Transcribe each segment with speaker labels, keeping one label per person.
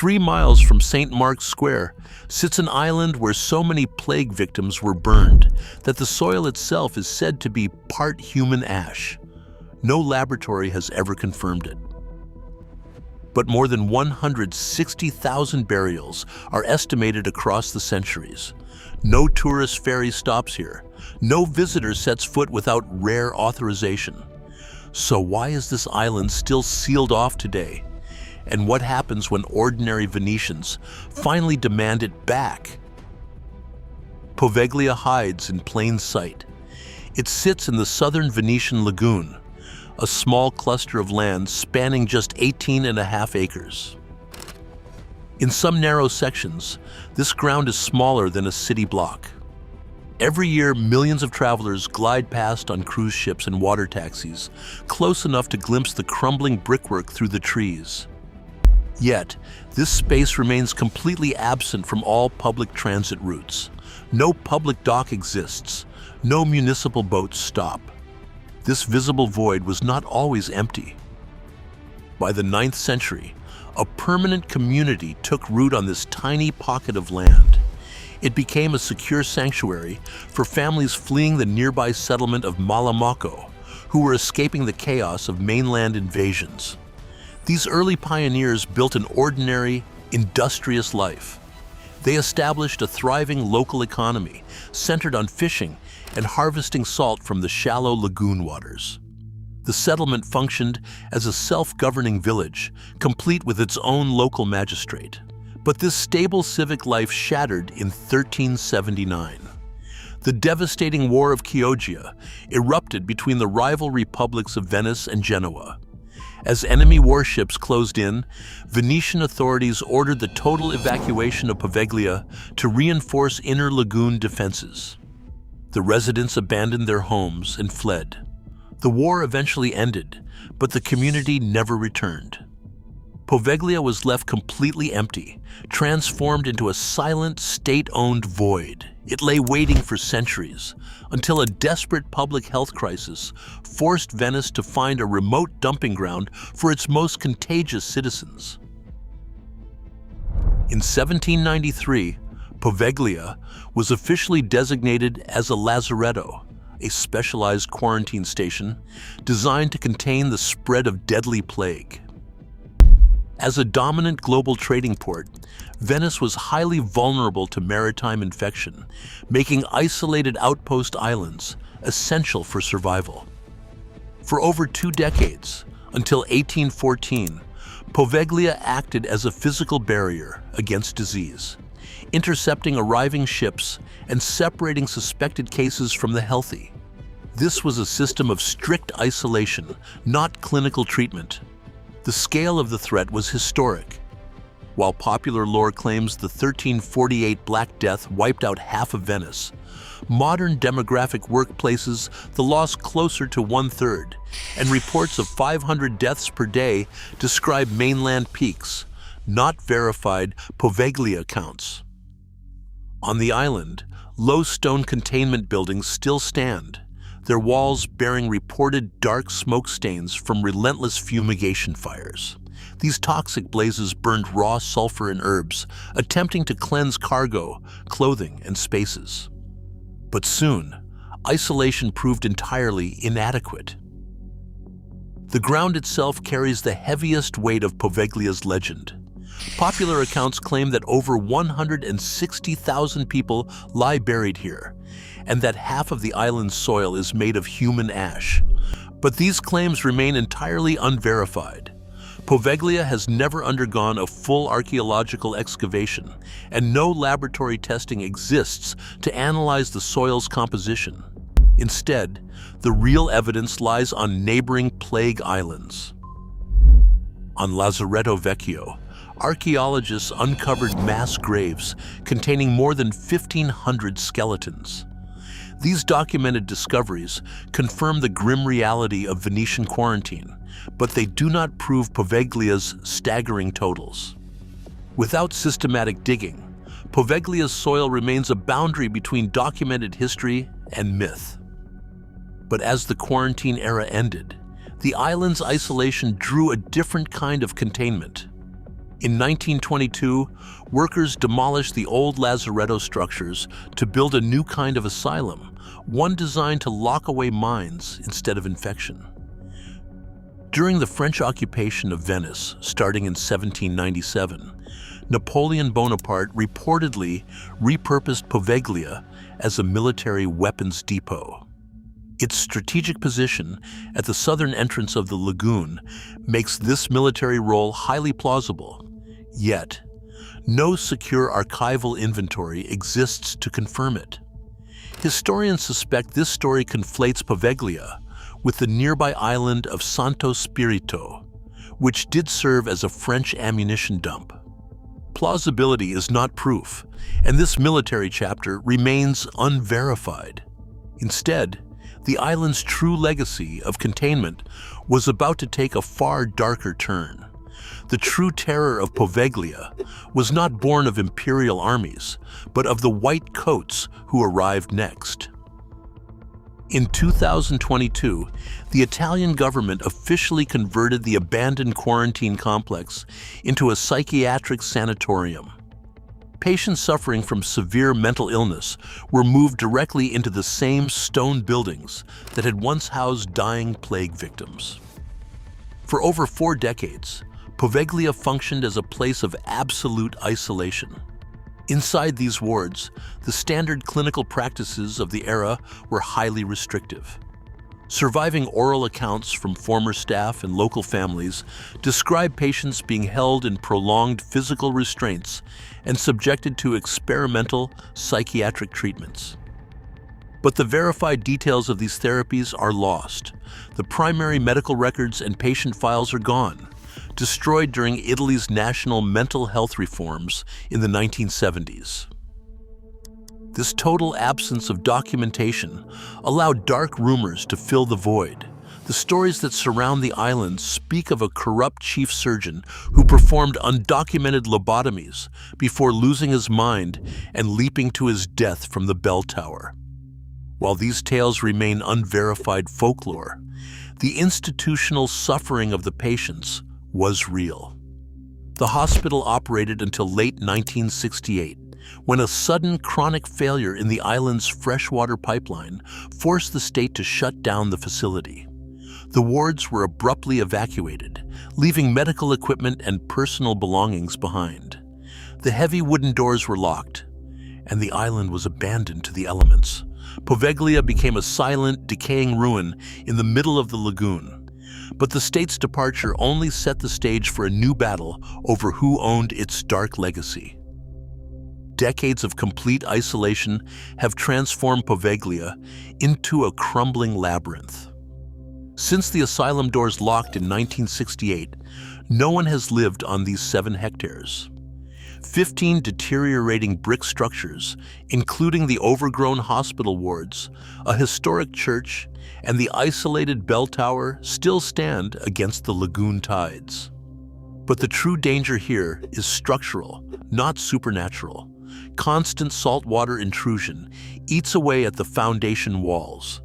Speaker 1: 3 miles from St. Mark's Square sits an island where so many plague victims were burned that the soil itself is said to be part human ash. No laboratory has ever confirmed it. But more than 160,000 burials are estimated across the centuries. No tourist ferry stops here. No visitor sets foot without rare authorization. So why is this island still sealed off today? And what happens when ordinary Venetians finally demand it back? Poveglia hides in plain sight. It sits in the southern Venetian lagoon, a small cluster of land spanning just 18.5 acres. In some narrow sections, this ground is smaller than a city block. Every year, millions of travelers glide past on cruise ships and water taxis, close enough to glimpse the crumbling brickwork through the trees. Yet, this space remains completely absent from all public transit routes. No public dock exists. No municipal boats stop. This visible void was not always empty. By the 9th century, a permanent community took root on this tiny pocket of land. It became a secure sanctuary for families fleeing the nearby settlement of Malamocco, who were escaping the chaos of mainland invasions. These early pioneers built an ordinary, industrious life. They established a thriving local economy centered on fishing and harvesting salt from the shallow lagoon waters. The settlement functioned as a self-governing village, complete with its own local magistrate. But this stable civic life shattered in 1379. The devastating War of Chioggia erupted between the rival republics of Venice and Genoa. As enemy warships closed in, Venetian authorities ordered the total evacuation of Poveglia to reinforce inner lagoon defenses. The residents abandoned their homes and fled. The war eventually ended, but the community never returned. Poveglia was left completely empty, transformed into a silent, state-owned void. It lay waiting for centuries, until a desperate public health crisis forced Venice to find a remote dumping ground for its most contagious citizens. In 1793, Poveglia was officially designated as a lazaretto, a specialized quarantine station designed to contain the spread of deadly plague. As a dominant global trading port, Venice was highly vulnerable to maritime infection, making isolated outpost islands essential for survival. For over 2 decades, until 1814, Poveglia acted as a physical barrier against disease, intercepting arriving ships and separating suspected cases from the healthy. This was a system of strict isolation, not clinical treatment. The scale of the threat was historic. While popular lore claims the 1348 Black Death wiped out half of Venice, modern demographic workplaces the loss closer to 1/3, and reports of 500 deaths per day describe mainland peaks, not verified Poveglia counts. On the island, low stone containment buildings still stand, their walls bearing reported dark smoke stains from relentless fumigation fires. These toxic blazes burned raw sulfur and herbs, attempting to cleanse cargo, clothing, and spaces. But soon, isolation proved entirely inadequate. The ground itself carries the heaviest weight of Poveglia's legend. Popular accounts claim that over 160,000 people lie buried here, and that half of the island's soil is made of human ash. But these claims remain entirely unverified. Poveglia has never undergone a full archaeological excavation, and no laboratory testing exists to analyze the soil's composition. Instead, the real evidence lies on neighboring plague islands. On Lazaretto Vecchio, archaeologists uncovered mass graves containing more than 1,500 skeletons. These documented discoveries confirm the grim reality of Venetian quarantine, but they do not prove Poveglia's staggering totals. Without systematic digging, Poveglia's soil remains a boundary between documented history and myth. But as the quarantine era ended, the island's isolation drew a different kind of containment. In 1922, workers demolished the old lazaretto structures to build a new kind of asylum, one designed to lock away mines instead of infection. During the French occupation of Venice, starting in 1797, Napoleon Bonaparte reportedly repurposed Poveglia as a military weapons depot. Its strategic position at the southern entrance of the lagoon makes this military role highly plausible. Yet, no secure archival inventory exists to confirm it. Historians suspect this story conflates Poveglia with the nearby island of Santo Spirito, which did serve as a French ammunition dump. Plausibility is not proof, and this military chapter remains unverified. Instead, the island's true legacy of containment was about to take a far darker turn. The true terror of Poveglia was not born of imperial armies, but of the white coats who arrived next. In 2022, the Italian government officially converted the abandoned quarantine complex into a psychiatric sanatorium. Patients suffering from severe mental illness were moved directly into the same stone buildings that had once housed dying plague victims. For over 4 decades, Poveglia functioned as a place of absolute isolation. Inside these wards, the standard clinical practices of the era were highly restrictive. Surviving oral accounts from former staff and local families describe patients being held in prolonged physical restraints and subjected to experimental psychiatric treatments. But the verified details of these therapies are lost. The primary medical records and patient files are gone, destroyed during Italy's national mental health reforms in the 1970s. This total absence of documentation allowed dark rumors to fill the void. The stories that surround the island speak of a corrupt chief surgeon who performed undocumented lobotomies before losing his mind and leaping to his death from the bell tower. While these tales remain unverified folklore, the institutional suffering of the patients was real. The hospital operated until late 1968, when a sudden chronic failure in the island's freshwater pipeline forced the state to shut down the facility. The wards were abruptly evacuated, leaving medical equipment and personal belongings behind. The heavy wooden doors were locked, and the island was abandoned to the elements. Poveglia became a silent, decaying ruin in the middle of the lagoon. But the state's departure only set the stage for a new battle over who owned its dark legacy. Decades of complete isolation have transformed Poveglia into a crumbling labyrinth. Since the asylum doors locked in 1968, no one has lived on these 7 hectares. 15 deteriorating brick structures, including the overgrown hospital wards, a historic church, and the isolated bell tower, still stand against the lagoon tides. But the true danger here is structural, not supernatural. Constant saltwater intrusion eats away at the foundation walls.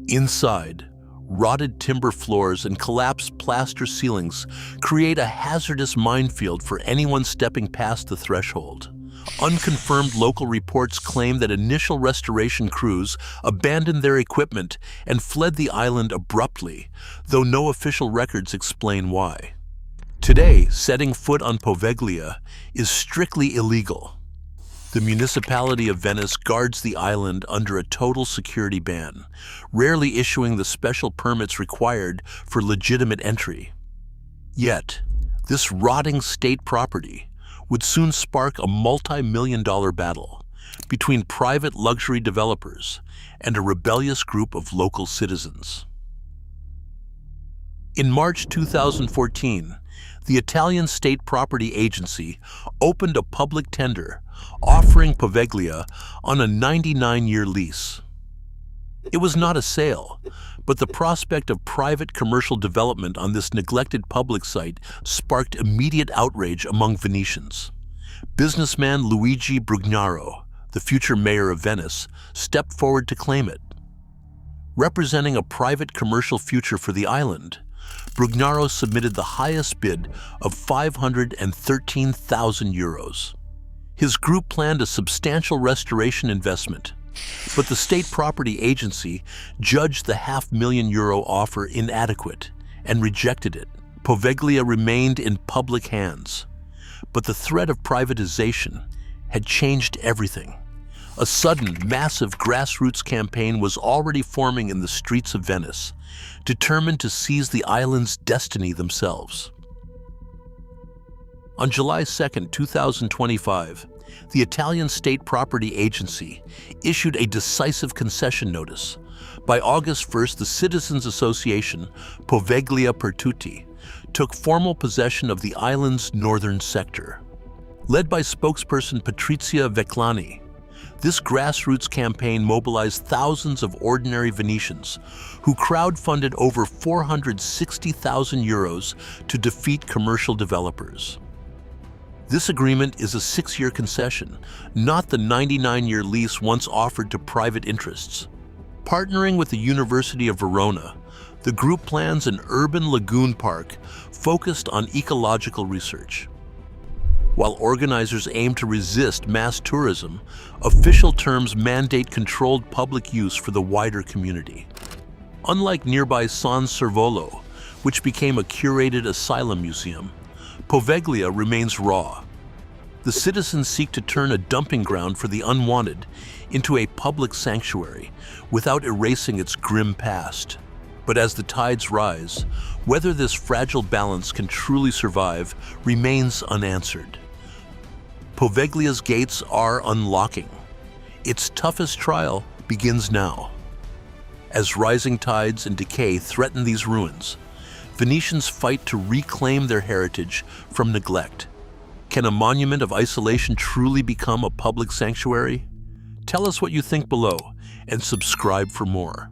Speaker 1: Inside, rotted timber floors and collapsed plaster ceilings create a hazardous minefield for anyone stepping past the threshold. Unconfirmed local reports claim that initial restoration crews abandoned their equipment and fled the island abruptly, though no official records explain why. Today, setting foot on Poveglia is strictly illegal. The municipality of Venice guards the island under a total security ban, rarely issuing the special permits required for legitimate entry. Yet, this rotting state property would soon spark a multi-million-dollar battle between private luxury developers and a rebellious group of local citizens. In March 2014, the Italian State Property Agency opened a public tender offering Poveglia on a 99-year lease. It was not a sale, but the prospect of private commercial development on this neglected public site sparked immediate outrage among Venetians. Businessman Luigi Brugnaro, the future mayor of Venice, stepped forward to claim it. Representing a private commercial future for the island, Brugnaro submitted the highest bid of €513,000. His group planned a substantial restoration investment, but the State Property Agency judged the €500,000 offer inadequate and rejected it. Poveglia remained in public hands, but the threat of privatization had changed everything. A sudden, massive grassroots campaign was already forming in the streets of Venice, determined to seize the island's destiny themselves. On July 2, 2025, the Italian State Property Agency issued a decisive concession notice. By August 1st, the Citizens Association, Poveglia per Tutti, took formal possession of the island's northern sector. Led by spokesperson Patrizia Veclani, this grassroots campaign mobilized thousands of ordinary Venetians who crowdfunded over €460,000 to defeat commercial developers. This agreement is a 6-year concession, not the 99-year lease once offered to private interests. Partnering with the University of Verona, the group plans an urban lagoon park focused on ecological research. While organizers aim to resist mass tourism, official terms mandate controlled public use for the wider community. Unlike nearby San Servolo, which became a curated asylum museum, Poveglia remains raw. The citizens seek to turn a dumping ground for the unwanted into a public sanctuary without erasing its grim past. But as the tides rise, whether this fragile balance can truly survive remains unanswered. Poveglia's gates are unlocking. Its toughest trial begins now. As rising tides and decay threaten these ruins, Venetians fight to reclaim their heritage from neglect. Can a monument of isolation truly become a public sanctuary? Tell us what you think below and subscribe for more.